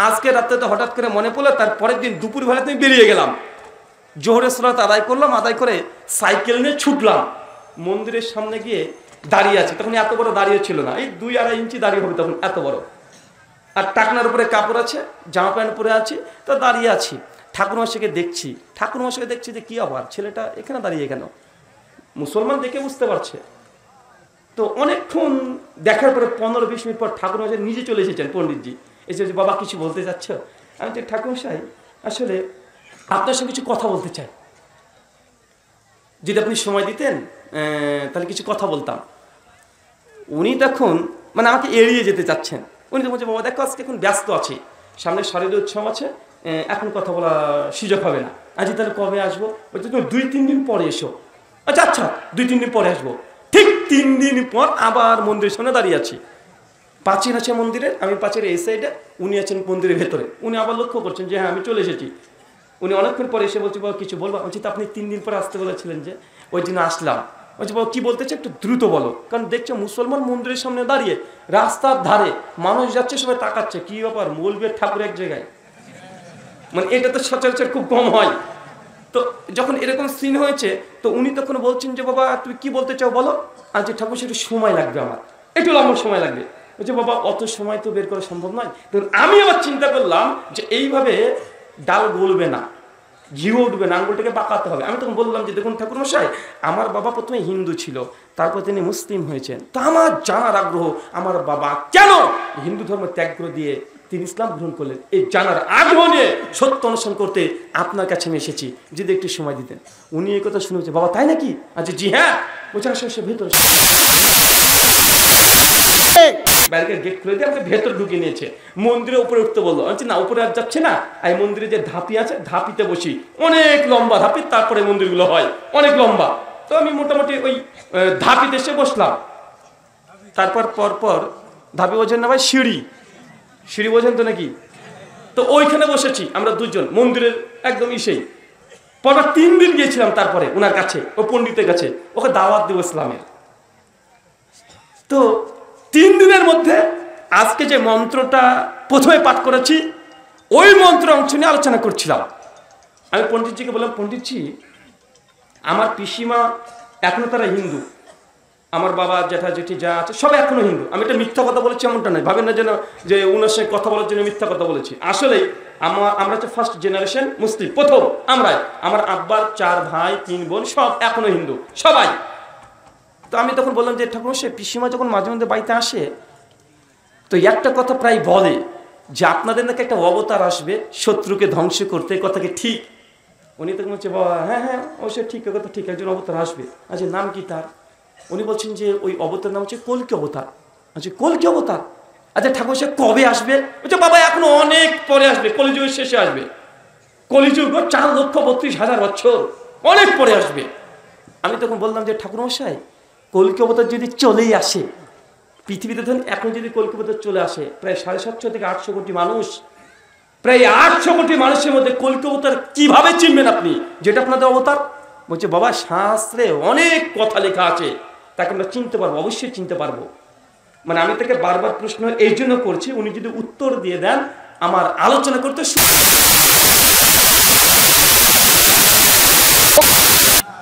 আজকে রাতে তো হঠাৎ করে মনে পড়লো, তার পরের দিন দুপুর বেলা তুমি বেরিয়ে গেলাম, জোহরের সালাত আদায় করলাম, আদায় করে সাইকেল নিয়ে ছুটলাম, মন্দিরের সামনে গিয়ে দাঁড়িয়ে আছে। তখন এত বড় দাঁড়িয়ে ছিল না, এই 2-2.5 ইঞ্চি দাঁড়িয়ে হবে তখন, এত বড়। আর টাকনার উপরে কাপড় আছে, জামা প্যান্ট পরে আছি, তো দাঁড়িয়ে আছি। ঠাকুরমশাইকে দেখছি, ঠাকুরমশাইকে দেখছি যে কি আবার ছেলেটা এখানে দাঁড়িয়ে কেন, মুসলমান দেখে বুঝতে পারছে। তো অনেকক্ষণ দেখার পরে 15-20 মিনিট পর ঠাকুরমশাই নিজে চলে এসেছেন, পণ্ডিতজি এসে, বাবা কিছু বলতে চাচ্ছ? আমি যে ঠাকুরমশাই আসলে আপনার সঙ্গে কিছু কথা বলতে চাই, যদি আপনি সময় দিতেন তাহলে কিছু কথা বলতাম। উনি তখন মানে আমাকে এড়িয়ে যেতে চাচ্ছেন। উনি তো বলছে, বাবা দেখো আজকে এখন ব্যস্ত আছি, সামনে শারদীয় উৎসব আছে, এখন কথা বলা সুযোগ হবে না। আজ তাহলে কবে আসবো? বলছে তুমি 2-3 দিন পরে এসো। আচ্ছা আচ্ছা 2-3 দিন পরে আসবো। ঠিক 3 দিন পর আবার মন্দিরের সামনে দাঁড়িয়ে আছি, প্রাচীর আছে মন্দিরের, আমি প্রাচীরের এই সাইডে, উনি আছেন মন্দিরের ভেতরে। উনি আবার লক্ষ্য করছেন যে হ্যাঁ আমি চলে এসেছি। উনি অনেকক্ষণ পরে এসে বলছে, বাবা কিছু বলবো? বলছি তো আপনি 3 দিন পরে আসতে বলেছিলেন যে, ওই দিন আসলাম। বলছে, বাবা কি বলতে চাই একটু দ্রুত বলো, কারণ দেখছো মুসলমান মন্দিরের সামনে দাঁড়িয়ে, রাস্তার ধারে মানুষ যাচ্ছে, সবাই তাকাচ্ছে, কি ব্যাপার মৌলবীর ঠাকুর এক জায়গায়, মানে এটা তো সচরাচর খুব কম হয়। তো যখন এরকম সিন হয়েছে, তো উনি তখন বলছেন যে, বাবা তুমি কি বলতে চাও বলো। আর যে ঠাকুর সেটা সময় লাগবে, আমার একটু লম্বা সময় লাগবে। বলছে, বাবা অত সময় তো বের করা সম্ভব নয়। তখন আমি আবার চিন্তা করলাম যে এইভাবে ডাল গলবে না, ঘিও উঠবে না, আঙ্গুলটাকে বাঁকাতে হবে। আমি তখন বললাম যে, দেখুন ঠাকুরমশাই, আমার বাবা প্রথমে হিন্দু ছিল, তারপর তিনি মুসলিম হয়েছেন, তা আমার জানার আগ্রহ আমার বাবা কেন হিন্দু ধর্ম ত্যাগ করে দিয়ে তিনি ইসলাম গ্রহণ করলেন, এই জানার আগ্রহ নিয়ে সত্য অনুসরণ করতে আপনার কাছে আমি এসেছি, যদি একটু সময় দিতেন। উনি এই কথা শুনে বলছে, বাবা তাই নাকি? আচ্ছা জি হ্যাঁ। বলছে আসে ভেতরে, ব্যারিকেড গেট খুলে দিয়ে আমাকে ভেতর ঢুকিয়ে নিয়েছে, মন্দিরের উপরে উঠতে বললো। আমি না উপরে আর যাচ্ছে না, এই মন্দিরে যে ধাপি আছে ধাপিতে বসি, অনেক লম্বা ধাপি, তারপরে মন্দিরগুলো হয় অনেক লম্বা। তো আমি মোটামুটি ওই ধাপিতে এসে বসলাম। তারপর পরপর ধাপি বোঝেন না ভাই, সিঁড়ি, সিঁড়ি বোঝেন তো নাকি? তো ওইখানে বসেছি আমরা দুজন মন্দিরের একদম ইসেই। পরপর 3 দিন গিয়েছিলাম তারপরে ওনার কাছে, ও পণ্ডিতের কাছে, ওকে দাওয়াত দেব ইসলামের। তো 3 দিনের মধ্যে আজকে যে মন্ত্রটা প্রথমে পাঠ করেছি, ওই মন্ত্র অংশ নিয়ে আলোচনা করছিলাম। আমি পণ্ডিতজিকে বললাম, পণ্ডিতজি আমার পিসিমা এখনো তারা হিন্দু, আমার বাবা জ্যাঠা জেঠি যা আছে সব এখনো হিন্দু। আমি এটা মিথ্যা কথা বলেছি এমনটা নয়, ভাবেন না যেন যে ওনার সঙ্গে কথা বলার জন্য মিথ্যা কথা বলেছি। আসলে আমরা হচ্ছে ফার্স্ট জেনারেশন মুসলিম, প্রথম আমরাই। আমার আব্বার 4 ভাই 3 বোন সব এখনো হিন্দু, সবাই। তো আমি তখন বললাম যে ঠাকুরমশাই, পিসিমা যখন মাঝে মধ্যে বাড়িতে আসে, তো একটা কথা প্রায় বলে যে আপনাদের নাকি একটা অবতার আসবে শত্রুকে ধ্বংস করতে, কথা কি ঠিক? উনি তখন বলছে, বাবা হ্যাঁ হ্যাঁ অবশ্যই ঠিক, কথা ঠিক, একজন অবতার আসবে। আচ্ছা নাম কি তার? উনি বলছেন যে ওই অবতার নাম হচ্ছে কল্কি অবতার। আচ্ছা কল্কি অবতার, আচ্ছা ঠাকুর সে কবে আসবে? বলছে, বাবা এখনো অনেক পরে আসবে, কলিযুগের শেষে আসবে। কলিযুগ 4,32,000 বছর, অনেক পরে আসবে। আমি তখন বললাম যে ঠাকুরমশাই, কল্কি অবতার যদি চলেই আসে পৃথিবীতে, ধরুন এখন যদি কল্কি অবতার চলে আসে, প্রায় 750 থেকে 800 কোটি মানুষ, প্রায় 800 কোটি মানুষের মধ্যে কল্কি অবতার কিভাবে চিনবেন আপনি যেটা আপনাদের অবতার? বলছে, বাবা শাস্ত্রে অনেক কথা লেখা আছে, তাকে আমরা চিনতে পারবো, অবশ্যই চিনতে পারবো। মানে আমি তাকে বারবার প্রশ্ন এই জন্য করছি, উনি যদি উত্তর দিয়ে দেন আমার আলোচনা করতে,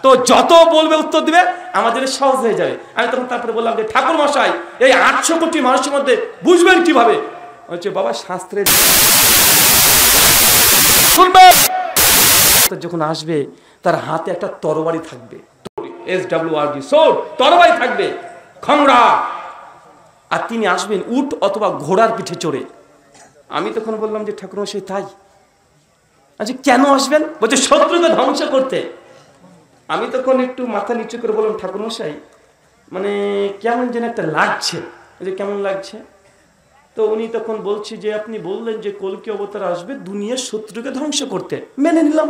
তো যত বলবে উত্তর দিবে আমাদের সহজ হয়ে যাবে। আমি তখন তারপরে বললাম যে ঠাকুর মশাই, এই 800 কোটি মানুষের মধ্যে বুঝবেন কিভাবে? বলছে, বাবা শাস্ত্রে শুনবেন, যখন আসবে তার হাতে একটা তরবারি থাকবে, SWRD সোর্ড, তরবারি থাকবে, খংরা, আর তিনি আসবেন উট অথবা ঘোড়ার পিঠে চড়ে। আমি তখন বললাম যে ঠাকুরমশাই তাই? আচ্ছা কেন আসবেন? বলছে, শত্রুকে ধ্বংস করতে। আমি তখন একটু মাথা নিচু করে বললাম, ঠাকুরমশাই মানে কেমন যেন একটা লাগছে। যে কেমন লাগছে? তো উনি তখন বলছে যে আপনি বললেন যে কল্কি অবতার আসবে দুনিয়ার শত্রুকে ধ্বংস করতে, মেনে নিলাম।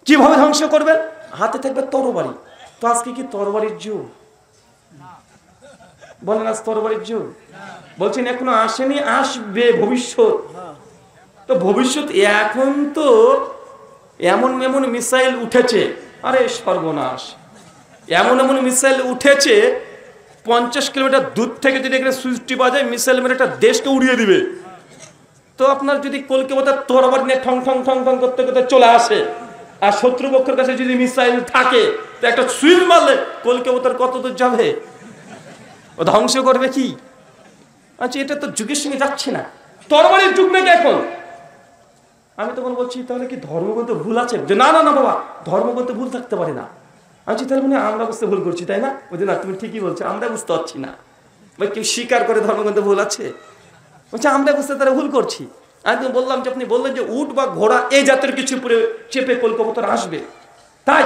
কিভাবে ধ্বংস করবেন? হাতে থাকবে তরবারি। তো আজকে কি তরবারির যুগ? বলেন আজ তরবারির যুগ? বলছেন এখনো আসেনি, আসবে ভবিষ্যৎ। তো ভবিষ্যৎ এখন তো এমন এমন মিসাইল উঠেছে, আরে সর্বনাশ, এমন এমন মিসাইল উঠেছে 50 কিলোমিটার দূর থেকে যদি এখানে সুইচ টিপা যায়, মিসাইল মেরে একটা দেশকে উড়িয়ে দিবে। তো আপনার যদি কলকাতার তরবারি নিয়ে ঠং ঠং ঠং ঠং করতে করতে চলে আসে, আর শত্রুপক্ষের কাছে যদি মিসাইল থাকে, তো একটা সুইচ মারলে কলকাতার কত দূর যাবে, ও ধ্বংস করবে কি? আচ্ছা, এটা তো যুগের সঙ্গে যাচ্ছে না, তরবারির যুগ নাকি এখন। আমি তখন বলছি তাহলে কি ধর্মগ্রন্থ ভুল আছে? যে না না না বাবা, ধর্মগ্রন্থ ভুল থাকতে পারে না। আমি তাহলে মানে আমরা বুঝতে ভুল করছি, তাই না? বলছি না, তুমি ঠিকই বলছো, আমরা বুঝতে পারছি না। ভাই, কেউ স্বীকার করে ধর্মগ্রন্থ ভুল আছে? বলছে আমরা বুঝতে তারা ভুল করছি। আমি তো বললাম যে আপনি বললেন যে উট বা ঘোড়া এই জাতের কিছু উপরে চেপে কলকাতার আসবে, তাই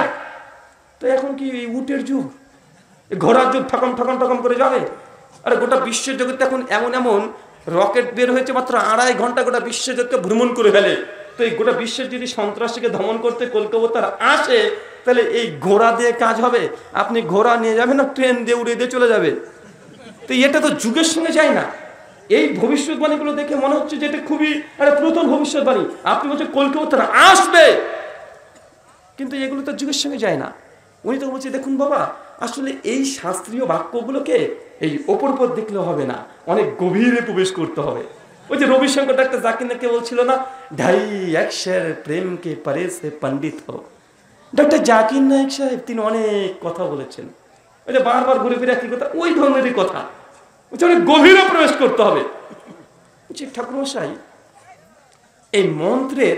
তো এখন কি উটের যুগ, ঘোড়ার যুগ ঠকম ঠকম ঠকম করে যাবে? আরে গোটা বিশ্ব জগতে এখন এমন এমন রকেট বের হয়েছে, মাত্র 2.5 ঘন্টা গোটা বিশ্ব জগৎকে ভ্রমণ করে ফেলে। তো এই গোটা বিশ্বের যদি সন্ত্রাসীকে দমন করতে কলকাতার আসে, তাহলে এই ঘোড়া দিয়ে কাজ হবে? আপনি ঘোড়া নিয়ে যাবেন না ট্রেন দিয়ে উড়ে দিয়ে চলে যাবে? তো এটা তো যুগের সঙ্গে যায় না। এই ভবিষ্যৎবাণীগুলো দেখে মনে হচ্ছে যে এটা খুবই প্রথম ভবিষ্যৎবাণী। আপনি বলছেন কলকাতার আসবে, কিন্তু এগুলো তো যুগের সঙ্গে যায় না। উনি তো বলছে দেখুন বাবা, আসলে এই শাস্ত্রীয় বাক্যগুলোকে এই ওপর উপর দেখলে হবে না, অনেক গভীরে প্রবেশ করতে হবে। ওই যে রবিশঙ্কর ডাক্তার জাকির নাকি বলছিল না, 2.5 अक्षर প্রেম কে পরে সে পণ্ডিত হো। ডক্টর জাকির নায়েক সাহেব তিনি অনেক কথা বলেছেন, ওই যে বারবার ঘুরে ফিরে একই কথা, ওই ধরনেরই কথা। অনেক গভীরে প্রবেশ করতে হবে। ঠাকুরমশাই, এই মন্ত্রের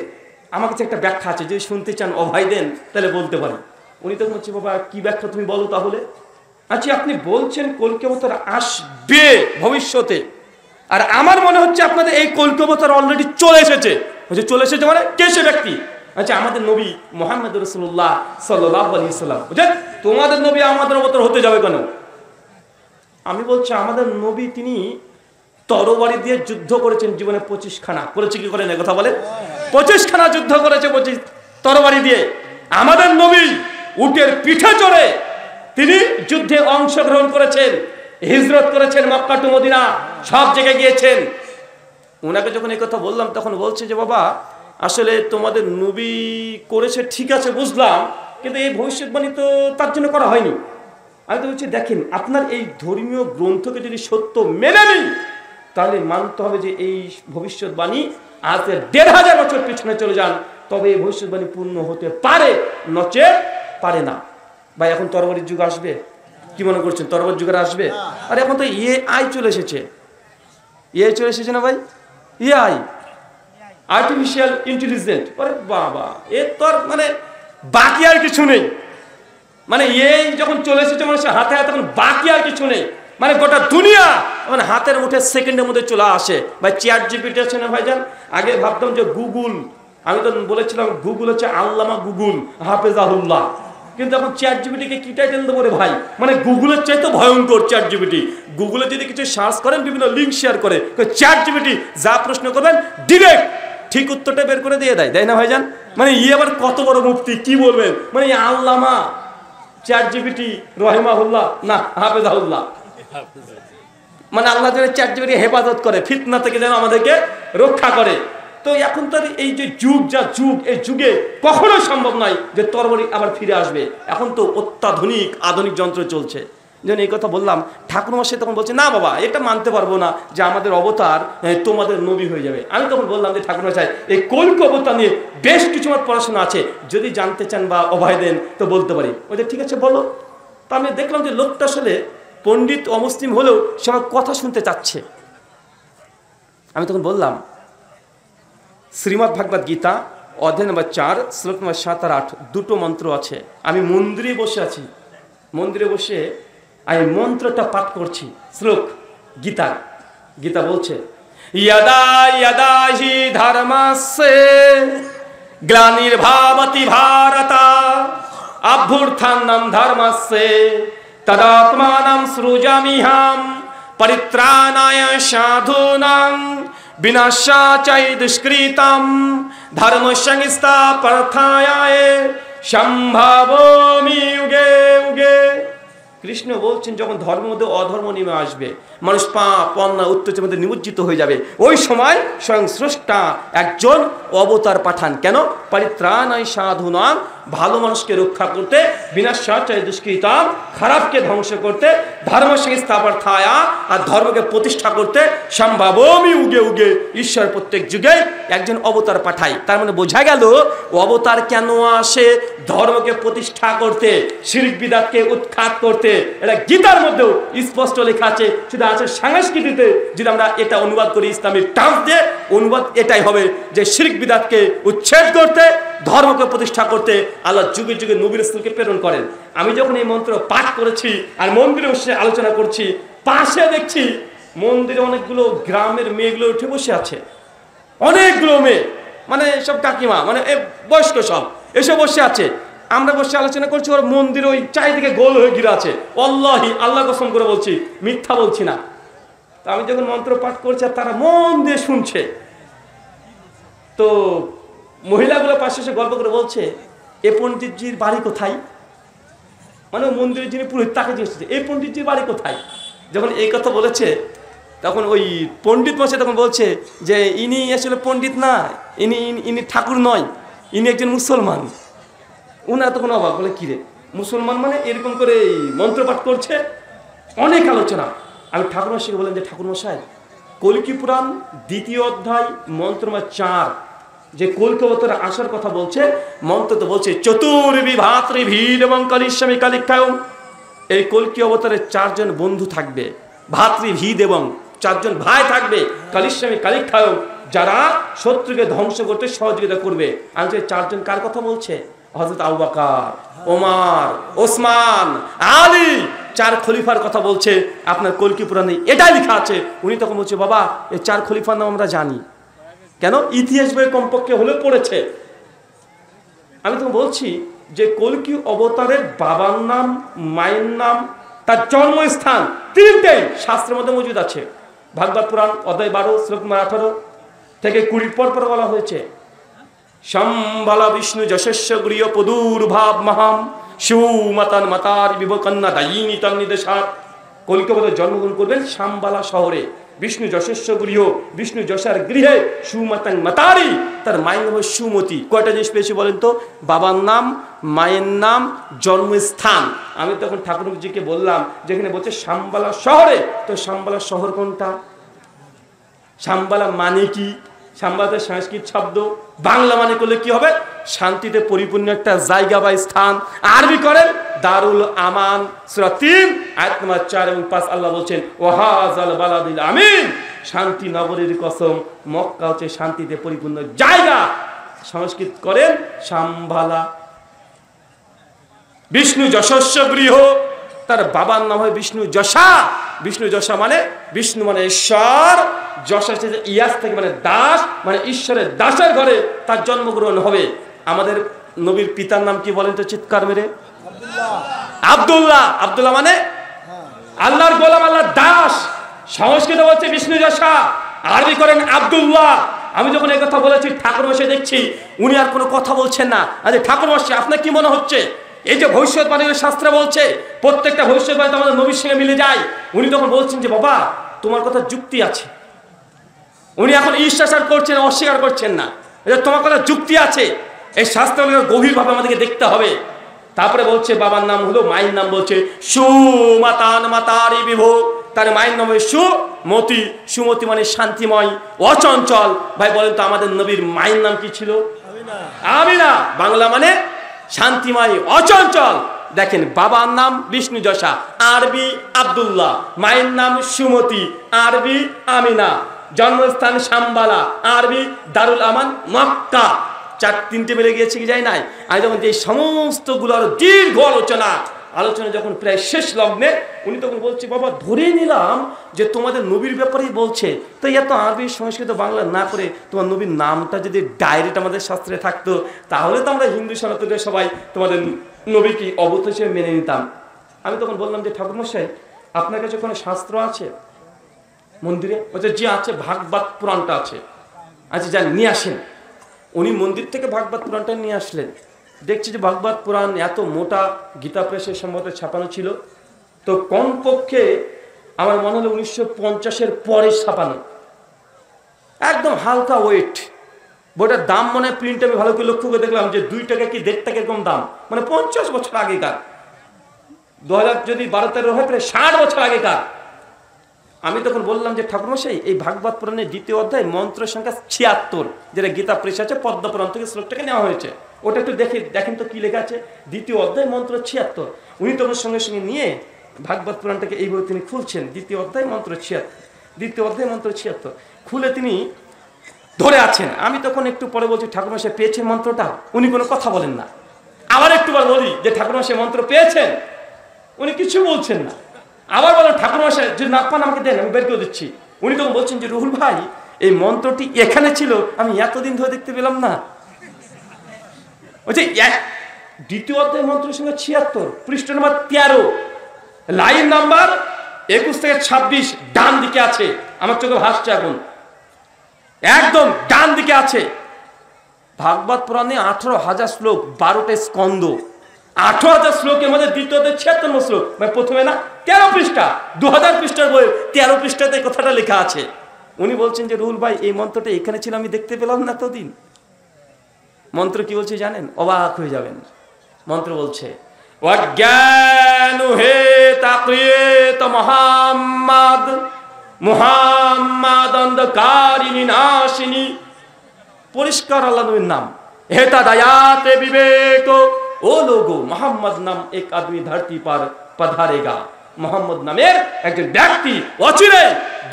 আমার কাছে একটা ব্যাখ্যা আছে, যদি শুনতে চান অভয় দেন তাহলে বলতে পারেন। উনি তখন বলছে বাবা কি ব্যাখ্যা তুমি বলো তাহলে। আচ্ছা, আপনি বলছেন কলকাতার আসবে ভবিষ্যতে, আর আমার মনে হচ্ছে আপনাদের এই কলকাতার অলরেডি চলে এসেছে। চলে এসেছে মানে কে সে ব্যক্তি? আচ্ছা, আমাদের নবী মুহাম্মদ রাসূলুল্লাহ সাল্লাল্লাহু আলাইহি সাল্লাম। বুঝলেন, তোমাদের নবী আমাদের অবতার হতে যাবে কেন? আমি বলছি আমাদের নবী তিনি তরবারি দিয়ে যুদ্ধ করেছেন জীবনে 25 খানা। করেছে কি করেন কথা বলে? 25 খানা যুদ্ধ করেছে 25 তরবারি দিয়ে। আমাদের নবী উটের পিঠে চড়ে তিনি যুদ্ধে অংশগ্রহণ করেছেন, হিজরত করেছেন, মক্কা টু মদিনা সব জায়গায় গিয়েছেন। ওনাকে যখন এই কথা বললাম তখন বলছে যে বাবা আসলে তোমাদের নবী করেছে ঠিক আছে বুঝলাম, কিন্তু এই ভবিষ্যৎবাণী তো তার জন্য করা হয়নি। আমি তো বলছি দেখেন, আপনার এই ধর্মীয় গ্রন্থকে যদি সত্য মেনে নিই তাহলে মানতে হবে যে এই ভবিষ্যৎবাণী আজ 1500 বছর পিছনে চলে যান, তবে এই ভবিষ্যৎবাণী পূর্ণ হতে পারে, নচে পারে না। ভাই এখন তরবারির যুগ আসবে, কি মনে করছেন তরবারির যুগের আসবে? আর এখন তো AI চলে এসেছে, AI চলে এসেছে না ভাই, AI আর্টিফিশিয়াল ইন্টেলিজেন্ট। আরে বাবা, এর তো মানে বাকি আর কিছু নেই। মানে এই যখন চলে এসেছে মানুষের হাতে হাতে, তখন বাকি আর কিছু নেই। মানে গোটা দুনিয়া মানে হাতের মুঠে সেকেন্ডের মধ্যে চলে আসে। ভাই ChatGPT আছে না ভাইজান? আগে ভাবতাম যে গুগল, আমি তো বলেছিলাম গুগল হচ্ছে আল্লামা গুগল হাফেজাহুল্লাহ, কিন্তু এখন ChatGPT কে কি টাইটেল দেবো রে ভাই? মানে গুগলের চাইতে ভয়ঙ্কর ChatGPT। গুগলে যদি কিছু সার্চ করেন বিভিন্ন লিঙ্ক শেয়ার করে, ChatGPT যা প্রশ্ন করবেন ডিরেক্ট ঠিক উত্তরটা বের করে দিয়ে দেয়, তাই না ভাইজান? মানে আবার কত বড় মুফতি, কি বলবেন? মানে আল্লামা ChatGPT রহিমাহুল্লাহ না হাফেজাহুল্লাহ, মানে আল্লাহ যেন ChatGPT হেফাজত করে, ফিতনা থেকে যেন আমাদেরকে রক্ষা করে। তো এখন তো এই যে যুগ, যা যুগ, এই যুগে কখনোই সম্ভব নয় যে তরবারি আবার ফিরে আসবে। এখন তো অত্যাধুনিক আধুনিক যন্ত্র চলছে। যেন এই কথা বললাম, ঠাকুরমশাই তখন বলছে না বাবা এটা মানতে পারবো না যে আমাদের অবতার তোমাদের নবী হয়ে যাবে। আমি তখন বললাম যে ঠাকুরমশাই এই কলকি অবতার নিয়ে বেশ কিছু আমার পড়াশোনা আছে, যদি জানতে চান বা অভয় দেন তো বলতে পারি। ওদের ঠিক আছে বলো। তা আমি দেখলাম যে লোকটা আসলে পণ্ডিত অমুসলিম হলেও সে আমার কথা শুনতে চাচ্ছে। আমি তখন বললাম শ্রীমদ্ ভাগবত গীতা অধ্যায় নম্বর 4 শ্লোক নম্বর 7 আর 8 দুটো মন্ত্র আছে। আমি মন্দিরে বসে আছি, মন্দিরে বসে আমি মন্ত্রটা পাঠ করছি। শ্লোক গীতার, গীতা বলছে यदा यदा हि धर्मस्य ग्लानिर्भवति भारत अभ्युत्थानं धर्मस्य तदात्मानं सृजाम्यहं परित्राणाय साधूनां विनाशाय दुष्कृतं धर्म संस्थापनार्थाय সম্ভাবমি युगे युगे। কৃষ্ণ বলছেন যখন ধর্মের মধ্যে অধর্ম নেমে আসবে, মানুষ পাপ অন্যায় অত্যাচারের মধ্যে নিমজ্জিত হয়ে যাবে, ওই সময় স্বয়ং স্রষ্টা একজন অবতার পাঠান। কেন? পরিত্রাণায় সাধুনাং ভালো মানুষকে রক্ষা করতে, বিনাশাচারী দুষ্কৃতাম, খারাপকে ধ্বংস করতে, ধর্ম সংস্থাপনার্থায়া, আর ধর্মকে প্রতিষ্ঠা করতে, সম্ভাবমি উগে উগে, ঈশ্বর প্রত্যেক যুগে একজন অবতার পাঠায়। তার মানে বোঝা গেল অবতার কেন আসে? ধর্মকে প্রতিষ্ঠা করতে, শিরক বিদআতকে উৎখাত করতে। এটা গীতার মধ্যেও স্পষ্ট লেখা আছে। শুধু আছে সংস্কৃতিতে যদি আমরা এটা অনুবাদ করি ইসলামিক টার্ম দিয়ে, অনুবাদ এটাই হবে যে শিরক বিদআতকে উচ্ছেদ করতে, ধর্মকে প্রতিষ্ঠা করতে আল্লাহ যুগে যুগে নবী রাসূলকে প্রেরণ করেন। আমি যখন এই মন্ত্র পাঠ করেছি আর মন্দিরে বসে আলোচনা করছি, পাশে দেখছি মন্দিরে অনেকগুলো গ্রামের মেয়েগুলো উঠে বসে আছে, অনেকগুলো মেয়ে, মানে সব কাকিমা, মানে বয়স্ক সব এসে বসে আছে। আমরা বসে আলোচনা করছি, ওর মন্দির ওই চারিদিকে গোল হয়ে ঘিরে আছে। আল্লাহি, আল্লাহ কসম করে বলছি, মিথ্যা বলছি না। তো আমি যখন মন্ত্র পাঠ করছি আর তারা মন দিয়ে শুনছে, তো মহিলাগুলো পাশে এসে গল্প করে বলছে, এ পণ্ডিতজির বাড়ি কোথায়? মানে মন্দিরের যিনি পুরোহিত তাকে জিজ্ঞেস করছে, এই পণ্ডিতজির বাড়ি কোথায়? যখন এই কথা বলেছে তখন ওই পণ্ডিত মশাই তখন বলছে যে ইনি আসলে পণ্ডিত না, ইনি ঠাকুর নয়, ইনি একজন মুসলমান। উনারা তখন অবাক, বলে কিরে মুসলমান মানে? এরকম করে মন্ত্রপাঠ করছে, অনেক আলোচনা। আমি ঠাকুর মশাইকে বললাম যে ঠাকুর মশাই, কল্কি পুরাণ 2য় অধ্যায় মন্ত্র 4 যে কল্কি অবতারে আসার কথা বলছে, মন্ত্র তো বলছে চতুর্ভি ভাতৃভীর এবং কালিস্বামী কালিক্ষায়ম। এই কল্কি অবতারে 4 জন বন্ধু থাকবে, ভাতৃভীদ এবং 4 জন ভাই থাকবে, কালিস্বামী কালিক্ষায়ম, যারা শত্রুকে ধ্বংস করতে সহযোগিতা করবে। আমি 4 জন কার কথা বলছে? হযরত আবু বকর, ওমর, ওসমান, আলী, 4 খলিফার কথা বলছে। আপনার কল্কি পুরাণে এটাই লেখা আছে। উনি তখন বলছে, বাবা এই 4 খলিফার নাম আমরা জানি, কেন ইতিহাস বই কমপক্ষে হলেও পড়েছে। আমি তখন বলছি যে কল্কি অবতারের বাবার নাম, মায়ের নাম, তার জন্মস্থান 3টেই শাস্ত্রের মধ্যে মজুদ আছে। ভাগবত পুরাণ অধ্যায় 12 শ্লোক 18 থেকে 20 পর বলা হয়েছে, সম্বালা বিষ্ণু যশস্য গৃহ পদুর্ভাব মহাম সুমাতান মাতার বিবকন্যা দায়িনী তার নির্দেশাত। কল্কি অবতার জন্মগ্রহণ করবেন শাম্বালা শহরে, বিষ্ণু যশস্য গৃহ, বিষ্ণু যশার গৃহে, সুমাতাং মাতারি, তার মায়ের নাম সুমতি। কয়টা জিনিস পেয়েছি বলেন তো? বাবার নাম, মায়ের নাম, জন্মস্থান। আমি তখন ঠাকুরজিকে বললাম, যেখানে বলছে শাম্বালা শহরে, তো শাম্বালা শহর কোনটা? শাম্বালা মানে কি? শাম্বালাতে সংস্কৃত শব্দ, বাংলা মানে করলে কি হবে? শান্তিতে পরিপূর্ণ একটা জায়গা বা স্থান। আরবি করেন দারুল আমান, সূরা 3 আয়াত নম্বর 4 এবং 5 আল্লাহ বলছেন ওয়াহাজাল বালাদিল আমিন, শান্তি নগরীর কসম, মক্কা হচ্ছে শান্তিতে পরিপূর্ণ জায়গা। সংস্কৃত করেন শাম্বালা। বিষ্ণু যশস্য গৃহ, তার বাবার নাম হয় বিষ্ণু যশা। বিষ্ণু যশা মানে বিষ্ণু মানে ঈশ্বর, যশা হচ্ছে ইয়াস থেকে মানে দাস, মানে ঈশ্বরের দাসের ঘরে তার জন্মগ্রহণ হবে। আমাদের নবীর পিতার নাম কি বলেন তো চিৎকার মেরে? আব্দুল্লাহ। আব্দুল্লাহ মানে আল্লাহর গোলাম, আল্লাহর দাস। সংস্কৃত বলছে বিষ্ণু যশা, আরবি করেন আব্দুল্লাহ। আমি যখন এই কথা বলেছি ঠাকুর মশাই দেখছি উনি আর কোনো কথা বলছেন না। আরে ঠাকুর মশাই আপনার কি মনে হচ্ছে? এই যে ভবিষ্যৎবাণীর শাস্ত্রে বলছে, প্রত্যেকটা ভবিষ্যৎবাণী তো আমাদের নবীর সঙ্গে মিলে যায়। উনি তখন বলছেন যে বাবা তোমার কথা যুক্তি আছে। উনি এখন ঈশ্বর করছেন, অস্বীকার করছেন না, তোমার কথা যুক্তি আছে। এই শাস্ত্রগুলো গভীরভাবে আমাদেরকে দেখতে হবে। তারপরে বলছে বাবার নাম হলো, মায়ের নাম বলছে সুমাতান মাতারি বিভো, তার মায়ের নাম হয় সুমতি। সুমতি মানে শান্তিময়, অচঞ্চল। ভাই বলেন তো আমাদের নবীর মায়ের নাম কি ছিল? আমিনা। বাংলা মানে শান্তিময়, অচঞ্চল। দেখেন বাবার নাম বিষ্ণু যশা, আরবি আব্দুল্লাহ, মায়ের নাম সুমতি, আরবি আমিনা, জন্মস্থান শাম্বালা, আরবি দারুল আমান মক্কা। 3টে বেড়ে গিয়েছে কি যায় নাই? আমি যখন এই সমস্তগুলোর দীর্ঘ আলোচনা যখন প্রায় শেষ লগ্নে, উনি তখন বলছে বাবা ধরে নিলাম যে তোমাদের নবীর ব্যাপারেই বলছে, তো এত আরবি সংস্কৃত বাংলা না করে তোমার নবীর নামটা যদি ডাইরেক্ট আমাদের শাস্ত্রে থাকতো, তাহলে তো আমরা হিন্দু সনাতনের সবাই তোমাদের নবীকে অবতার হিসেবে মেনে নিতাম। আমি তখন বললাম যে ঠাকুরমশাই আপনার কাছে কোনো শাস্ত্র আছে মন্দিরে? বলছে জি আছে, ভাগবত পুরাণটা আছে। আচ্ছা যান নিয়ে আসেন। উনি মন্দির থেকে ভাগবত পুরাণটা নিয়ে আসলেন। দেখছি যে ভাগবত পুরাণ এত মোটা, গীতা প্রেসের সম্ভবত ছাপানো ছিল, তো কমপক্ষে আমার মনে হলো 1950-এর পরে ছাপানো, একদম হালকা ওয়েট। বইটার দাম মনে হয় প্রিন্ট আমি ভালো করে লক্ষ্য করে দেখলাম যে 2 টাকা কি 1.5 টাকা এরকম দাম, মানে 50 বছর আগেকার, 2000 যদি 12-13 হয় তাহলে 60 বছর আগেকার। আমি তখন বললাম যে ঠাকুরমশাই, এই ভাগবত পুরাণের 2য় অধ্যায় মন্ত্র সংখ্যা 76, যেটা গীতা প্রেস আছে, পদ্মপুরাণ থেকে শ্লোকটাকে নেওয়া হয়েছে, ওটা একটু দেখেন তো কি লেখা আছে। 2য় অধ্যায় মন্ত্র 76। উনি তখন সঙ্গে সঙ্গে নিয়ে ভাগবত পুরাণটাকে এইভাবে তিনি খুলছেন, 2য় অধ্যায় মন্ত্র 76, 2য় অধ্যায় মন্ত্র 76 খুলে তিনি ধরে আছেন। আমি তখন একটু পরে বলছি, ঠাকুরমশাই পেয়েছেন মন্ত্রটা? উনি কোনো কথা বলেন না। আবার একটুবার বলি যে ঠাকুরমশাই মন্ত্র পেয়েছেন? উনি কিছু বলছেন না। আবার বলেন, ঠাকুরমশাই যদি না পান আমাকে দেন, আমি বের করে দিচ্ছি। উনি তখন বলছেন যে রুহুল ভাই, এই মন্ত্রটি এখানে ছিল, আমি এতদিন ধরে দেখতে পেলাম না। বলছে 2য় অধ্যায় মন্ত্র সংখ্যা 76, পৃষ্ঠ নম্বর 13, লাইন নাম্বার 21 থেকে 26, ডান দিকে আছে। আমার চোখে ভাসছে এখন, একদম ডান দিকে আছে। ভাগবত পুরাণে 18,000 শ্লোক, 12টা স্কন্ধ, 18,000 শ্লোকের মধ্যে 2য় অধ্যায় 76 শ্লোক, মানে প্রথমে না 13 পৃষ্ঠা, 2000 পৃষ্ঠার বই 13 পৃষ্ঠাতে কথাটা লেখা আছে। উনি বলছেন যে রুহুল ভাই, এই মন্ত্রটা এখানে ছিল, আমি দেখতে পেলাম না এতদিন। মন্ত্র কি বলছে জানেন? অবাক হয়ে যাবেন। মন্ত্র বলছে, অজ্ঞান হে তাকরিয়ত মুহাম্মদ, মুহাম্মদ অন্ধকারিণী নাশিনী। পরিষ্কার আল্লাহ নবীর নাম। হেতা দায়াতে বিবেক, ও লোগো মোহাম্মদ নাম এক আদমি ধরতি পার পধারেগা। মোহাম্মদ নামের একজন ব্যক্তি অচিরে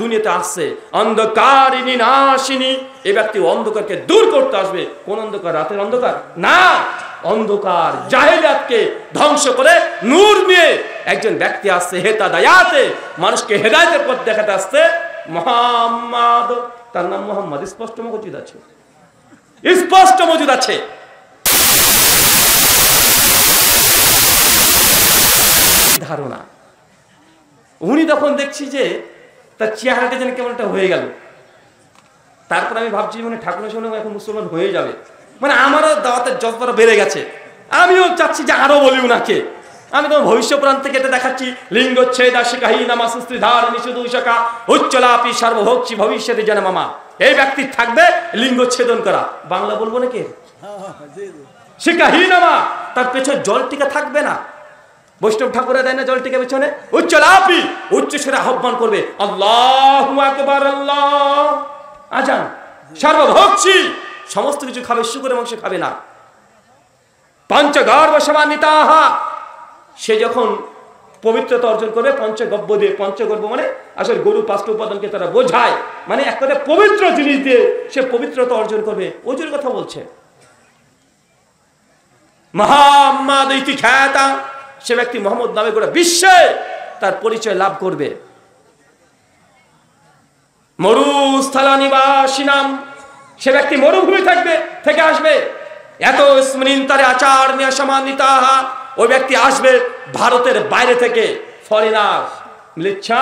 দুনিয়াতে আসছে, অন্ধকারিণী নাশিনী। এই ব্যক্তি অন্ধকারকে দূর করতে আসবে। কোন অন্ধকার? রাতের অন্ধকার না, অন্ধকার জাহেলিয়াতকে ধ্বংস করে নূর নিয়ে একজন ব্যক্তি আসছে। হেতা দায়াতে, মানুষকে হেদায়েতের পথ দেখাতে আসছে মুহাম্মদ। তার নাম মুহাম্মদ, স্পষ্ট মজুদ আছে, স্পষ্ট মজুদ আছে। ধারণা। উনি তখন দেখছি যে তার চেহারাটা যেন কেমনটা হয়ে গেল। তারপর আমি ভাবছি মানে ঠাকুরের সঙ্গে এখন মুসলমান হয়ে যাবে, মানে আমারও দাওয়াতের জজবাটা বেড়ে গেছে। আমিও চাচ্ছি যে আরো বলি উনাকে। আমি তো ভবিষ্যপুরাণ থেকে এটা দেখাচ্ছি, লিঙ্গচ্ছেদ আশিকাহী নামাসস্ত্রী ধার নিষেধ উশাকা উচ্চলাপি সর্বভোক্ষী ভবিষ্যতে যেন মামা। এই ব্যক্তি থাকবে লিঙ্গচ্ছেদন করা, বাংলা বলবো নাকি, শিকাহী নামা, তার পেছনে জল টিকা থাকবে না। বৈষ্ণব ঠাকুরা দেয় না জল টিকা পেছনে, উচ্চলাপি, উচ্চ স্বরে আহ্বান করবে আল্লাহু আকবার, আল্লাহ আজান, সর্বভোক্ষী, সমস্ত কিছু খাবে, শুকরের মাংস খাবে না। পঞ্চগর্ভ সমানিতাহা, সে যখন পবিত্রতা অর্জন করবে পঞ্চগব্য দিয়ে, পঞ্চগর্ভ মানে আসলে গরু 5টা উপাদানকে তারা বোঝায়, মানে এক কথায় পবিত্র জিনিস দিয়ে সে পবিত্রতা অর্জন করবে। ওজুর কথা বলছে। মুহাম্মদ ইতি খ্যাতা, সে ব্যক্তি মোহাম্মদ নামে গোটা বিশ্বে তার পরিচয় লাভ করবে। মরুস্থলা নিবাসী নাম, সে ব্যক্তি মরুভূমি থেকে আসবে। এত স্মৃণ তারে আচার নিয়ে সমানিতাহা, ওই ব্যক্তি আসবে ভারতের বাইরে থেকে, ফরেনার মিলেচ্ছা,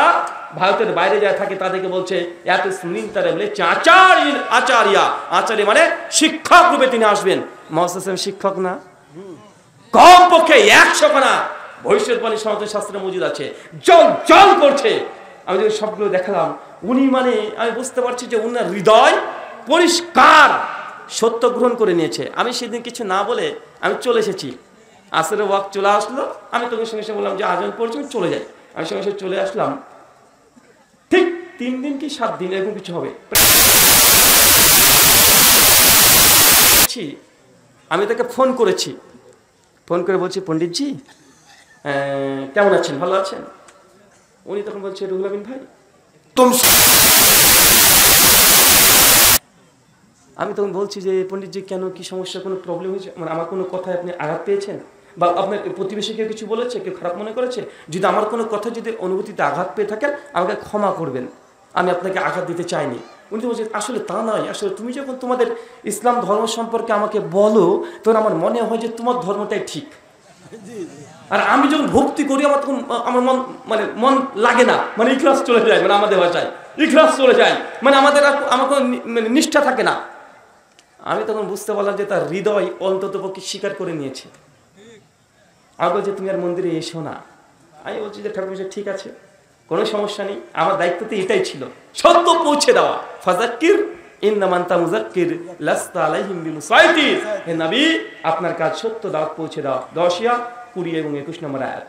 ভারতের বাইরে যা থাকে তাদেরকে বলছে এত স্মৃণ তারে মিলেচ্ছা আচার্য, আচার্য মানে শিক্ষক রূপে তিনি আসবেন। মহাসাম শিক্ষক না, কমপক্ষে 100 খানা ভবিষ্যৎবাণী সনাতন শাস্ত্রে মজুদ আছে, জল জল করছে। আমি যখন সবগুলো দেখালাম, উনি মানে আমি বুঝতে পারছি যে উনার হৃদয় পরিষ্কার, সত্য গ্রহণ করে নিয়েছে। আমি সেদিন কিছু না বলে আমি চলে এসেছি, আসরের ওয়াক্ত চলে আসলো। আমি তোকে সঙ্গে সঙ্গে বললাম যে আজান পড়ছে, আমি চলে যাই। আমি সঙ্গে সঙ্গে চলে আসলাম। ঠিক 3 দিন কি 7 দিন এরকম কিছু হবে। আমি তাকে ফোন করেছি, ফোন করে বলছি পণ্ডিতজি কেমন আছেন, ভালো আছেন? উনি তখন বলছে রুহুল আমিন ভাই আমি তখন বলছি যে পণ্ডিতজি কেন, কি সমস্যা, কোনো প্রবলেম হয়েছে, মানে আমার কোনো কথায় আপনি আঘাত পেয়েছেন, বা আপনার প্রতিবেশী কেউ কিছু বলেছে, কেউ খারাপ মনে করেছে? যদি আমার কোনো কথা যদি অনুভূতিতে আঘাত পেয়ে থাকেন আমাকে ক্ষমা করবেন, আমি আপনাকে আঘাত দিতে চাইনি। উনি তো বলছে আসলে তা নয়, আসলে তুমি যখন তোমাদের ইসলাম ধর্ম সম্পর্কে আমাকে বলো তখন আমার মনে হয় যে তোমার ধর্মটাই ঠিক, আর আমি যখন ভক্তি করি আমার তখন আমার মন লাগে না, মানে ইখলাস চলে যায়, মানে আমাদের ভাষায় ইখলাস চলে যায়, মানে আমার কোনো নিষ্ঠা থাকে না। আমি তখন বুঝতে পারলাম যে তার হৃদয় অন্ততপক্ষে স্বীকার করে নিয়েছে। আমি বলছি তুমি আর মন্দিরে এসো না। আমি বলছি যে ঠাকুর ঠিক আছে, কোনো সমস্যা নেই, আমার দায়িত্ব তো এটাই ছিল, সত্য পৌঁছে দেওয়া। ফাজাক্কির ইন্নামা আনতা মুযাক্কির লাস্তা আলাইহিম বিমুসাইতির। হে নবী, আপনার কাজ সত্য দাওয়াত পৌঁছে দাও। 10 20 এবং 21 নম্বর আয়াত।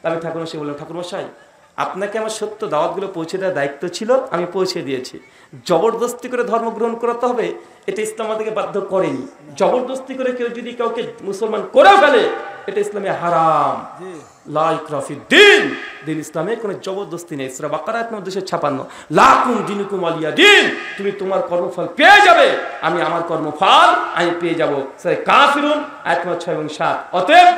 তবে ঠাকুরমশাই বললেন, ঠাকুরমশাই আপনাকে আমার সত্য দাওয়াতগুলো পৌঁছে দেওয়ার দায়িত্ব ছিল, আমি পৌঁছে দিয়েছি। জবরদস্তি করে ধর্ম গ্রহণ করাতে হবে এটা ইসলাম আমাদেরকে বাধ্য করেনি। জবরদস্তি করে কেউ যদি কাউকে মুসলমান করে ফেলে এটা ইসলামে হারাম। লা ইকরাহা ফিদ্দিন, দিন ইসলামে কোনো জবরদস্তি নেই। সূরা বাকারা আয়াত নম্বর 256, লাকুম দিনুকুম ওয়ালিয়া দিন, তুমি তোমার কর্মফল পেয়ে যাবে, আমি আমার কর্মফল আমি পেয়ে যাব। সূরা কাফিরুন আয়াত নম্বর 6 এবং 7। অতএব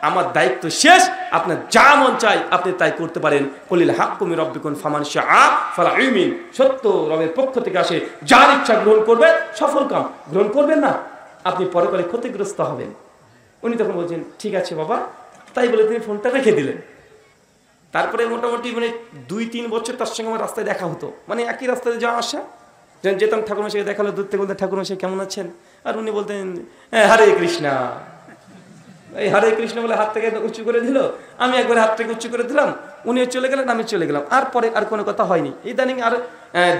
আমার দায়িত্ব শেষ, আপনার যা মন চাই আপনি তাই করতে পারেন। কুলিল হাক্কু মির রাব্বিকুম ফামান শাআ ফালইউমিন, সত্য রবের পক্ষ থেকে আসে, যার ইচ্ছা গ্রহণ করবে সফল কাম, গ্রহণ করবেন না আপনি পরকালে ক্ষতিগ্রস্ত হবেন। উনি তখন বলছেন ঠিক আছে বাবা, তাই বলে তিনি ফোনটা রেখে দিলেন। তারপরে মোটামুটি 2-3 বছর তার সঙ্গে আমার রাস্তায় দেখা হতো, একই রাস্তায় যাওয়া আসা। যখন যেতাম ঠাকুরমশাইকে দেখা হলো, দূর থেকে বলতেন ঠাকুরমশাই কেমন আছেন, আর উনি বলতেন হরে কৃষ্ণা। এই হরে কৃষ্ণ বলে হাত থেকে উঁচু করে দিল, আমি একবার হাত থেকে উঁচু করে দিলাম, উনিও চলে গেলেন, আমি চলে গেলাম। আর পরে আর কোনো কথা হয়নি। ইদানিং আর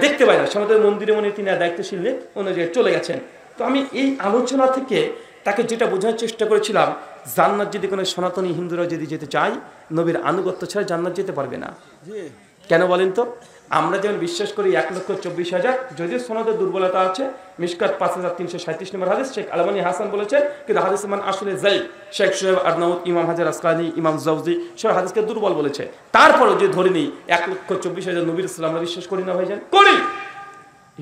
দেখতে পাই না, সমাজের মন্দিরে তিনি দায়িত্বশীল অনুযায়ী চলে গেছেন। তো আমি এই আলোচনা থেকে তাকে যেটা বোঝানোর চেষ্টা করেছিলাম, জান্নাত যদি কোনো সনাতনী হিন্দুরা যদি যেতে চায়, নবীর আনুগত্য ছাড়া জান্নাত যেতে পারবে না। কেন বলেন তো? আমরা যেমন বিশ্বাস করি 1,24,000, যদিও সনদের দুর্বলতা আছে। মিশকাত 5337 নম্বর হাদিস, শেখ আলমানি হাসান বলেছেন, কিন্তু হাদিস মান আসলে যায়িফ। শেখ শোয়েব আরনাউত, ইমাম হাজার আসকালানি, ইমাম জাওজি সব হাদিসকে দুর্বল বলেছে। তারপরও যে ধরে নিই 1,24,000 নবীর রাসূল আমরা বিশ্বাস করি না ভাইজান? করি।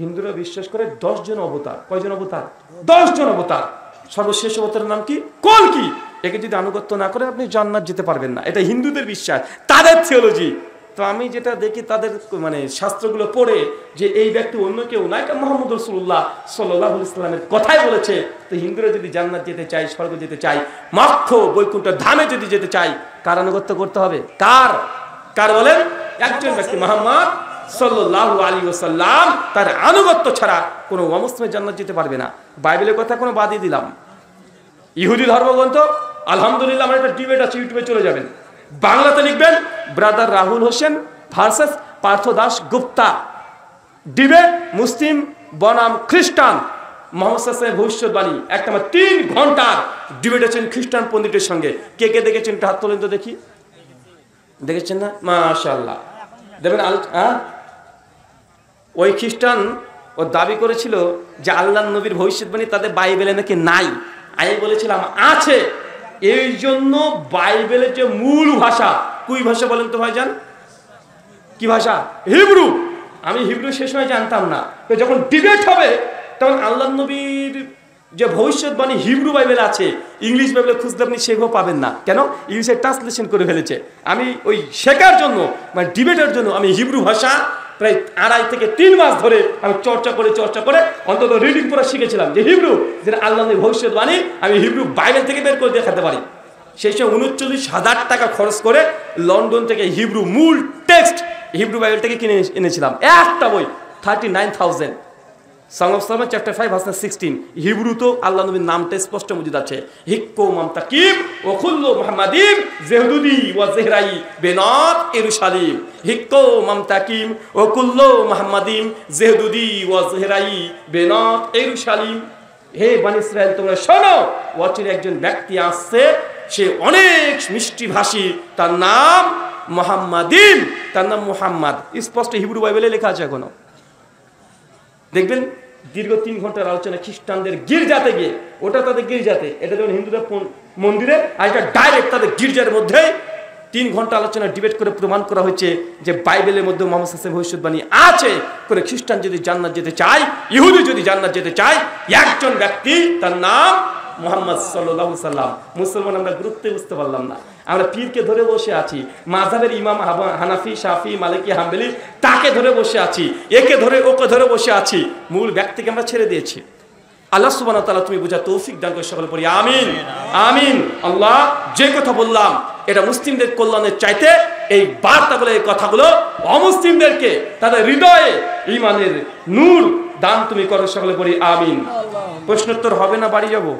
হিন্দুরা বিশ্বাস করে 10 জন অবতার। কয়জন অবতার? 10 জন অবতার। সর্বশেষ অবতারের নাম কি? কল্কি। একে যদি আনুগত্য না করে আপনি জান্নাত যেতে পারবেন না, এটা হিন্দুদের বিশ্বাস, তাদের থিওলজি। তো আমি যেটা দেখি তাদের শাস্ত্রগুলো পড়ে যে এই ব্যক্তি অন্য কেউ না, এটা মুহাম্মদ রাসূলুল্লাহ সাল্লাল্লাহু আলাইহি ওয়াসাল্লামের কথাই বলেছে। তো হিন্দুরা যদি জান্নাত যেতে চায়, স্বর্গ যেতে চায়, মোক্ষ বৈকুণ্ঠ ধামে যদি যেতে চায়, কার আনুগত্য করতে হবে? কার বলেন? একজন ব্যক্তি, মুহাম্মদ সাল্লাল্লাহু আলাইহি ওয়াসাল্লাম। তার আনুগত্য ছাড়া কোনো অমুসলিম জান্নাত যেতে পারবে না। বাইবেলের কথা কোনো বাদই দিলাম। ইহুদি ধর্মগ্রন্থ, আলহামদুলিল্লাহ আমার একটা ডিবেট আছে, ইউটিউবে চলে যাবেন, বাংলাতে লিখবেন brother Rahul Hossain versus Partha Das Gupta. Debate Muslim বনাম খ্রিস্টান, মোহাম্মদ সাল্লাল্লাহু ভবিষ্যৎবাণী। একটা 3 ঘন্টার ডিবেট আছেন খ্রিস্টান পণ্ডিতের সঙ্গে। কে কে দেখেছেন হাত তোলেন তো দেখি। দেখেছেন না? মাশাআল্লাহ। দেখবেন ওই খ্রিস্টান ও দাবি করেছিল যে আল্লাহর নবীর ভবিষ্যৎবাণী তাদের বাইবেলে নাকি নাই। আমি বলেছিলাম আছে। এই জন্য বাইবেলের যে মূল ভাষা, কুই ভাষা বলেন তো ভাইজান? কি ভাষা? হিব্রু। আমি হিব্রু সে সময় জানতাম না। তো যখন ডিবেট হবে তখন আল্লাহর নবীর যে ভবিষ্যৎবাণী হিব্রু বাইবেল আছে, ইংলিশ বাইবেলে খুঁজতে আপনি সেভাবে পাবেন না। কেন? ইংলিশে ট্রান্সলেশন করে ফেলেছে। আমি ওই শেখার জন্য, ডিবেটের জন্য আমি হিব্রু ভাষা প্রায় 2.5 থেকে 3 মাস ধরে আমি চর্চা করে অন্তত রিডিং করে শিখেছিলাম যে হিব্রু, যেটা আল্লাহর ভবিষ্যৎবাণী আমি হিব্রু বাইবেল থেকে বের করে দেখাতে পারি। সেই সময় 39,000 টাকা খরচ করে লন্ডন থেকে হিব্রু মূল টেক্সট হিব্রু বাইবেল থেকে কিনে এনেছিলাম। একটা বই 39,000। Song of Salman chapter 5 verse 16। Hebrew তো আল্লাহ নবীর নামটা স্পষ্ট মজুদ আছে, হিক্কো মামতাকিম ও খুল্লু মুহাম্মাদিম জেহদুদি ওয়া জেহরাই বেনাত ইরুশালিম। হিক্কো মামতাকিম ও কুল্লু মুহাম্মাদিম জেহদুদি ওয়া জেহরাই বেনাত ইরুশালিম। হে বনি ইসরাইল তোমরা শোনো, ওয়াচির একজন ব্যক্তি আসছে, সে অনেক মিষ্টি ভাষী, তার নাম মুহাম্মাদিম, তার নাম মুহাম্মদ। স্পষ্ট হিব্রু বাইবেলে লেখা আছে। এখনো দেখবেন দীর্ঘ 3 ঘন্টার আলোচনা খ্রিস্টানদের গির্জাতে গিয়ে, ওটা তাদের গির্জাতে, এটা যেমন হিন্দুদের মন্দিরে, আর এটা ডাইরেক্ট তাদের গির্জার মধ্যে 3 ঘন্টা আলোচনা ডিবেট করে প্রমাণ করা হয়েছে যে বাইবেলের মধ্যে মুহাম্মদ সাল্লাল্লাহু আলাইহি ওয়াসাল্লাম ভবিষ্যৎবাণী আছে। করে খ্রিস্টান যদি জান্নাত যেতে চায়, ইহুদি যদি জান্নাত যেতে চায়, একজন ব্যক্তি, তার নাম মুহাম্মদ সাল্লাল্লাহু আলাইহি ওয়াসাল্লাম। মুসলমান আমরা গুরুত্বে বুঝতে পারলাম না, আমরা পীরকে ধরে বসে আছি, মাযহাবের ইমাম হানাফি, শাফি, মালিকি, হাম্বলি, তাকে ধরে বসে আছি, একে ধরে ওকে ধরে বসে আছি, মূল ব্যক্তিকে আমরা ছেড়ে দিয়েছি। আল্লাহ সুবহানাহু ওয়া তাআলা তুমি বোঝার তৌফিক দান করে সকলে পড়ি আমিন আমিন। আল্লাহ যে কথা বললাম এটা মুসলিমদের কল্যাণের চাইতে এই বার্তাগুলো, এই কথাগুলো অমুসলিমদেরকে তাদের হৃদয়ে ঈমানের নূর দান তুমি করো, সকলে পড়ি আমিন। প্রশ্নোত্তর হবে না, বাড়ি যাবো?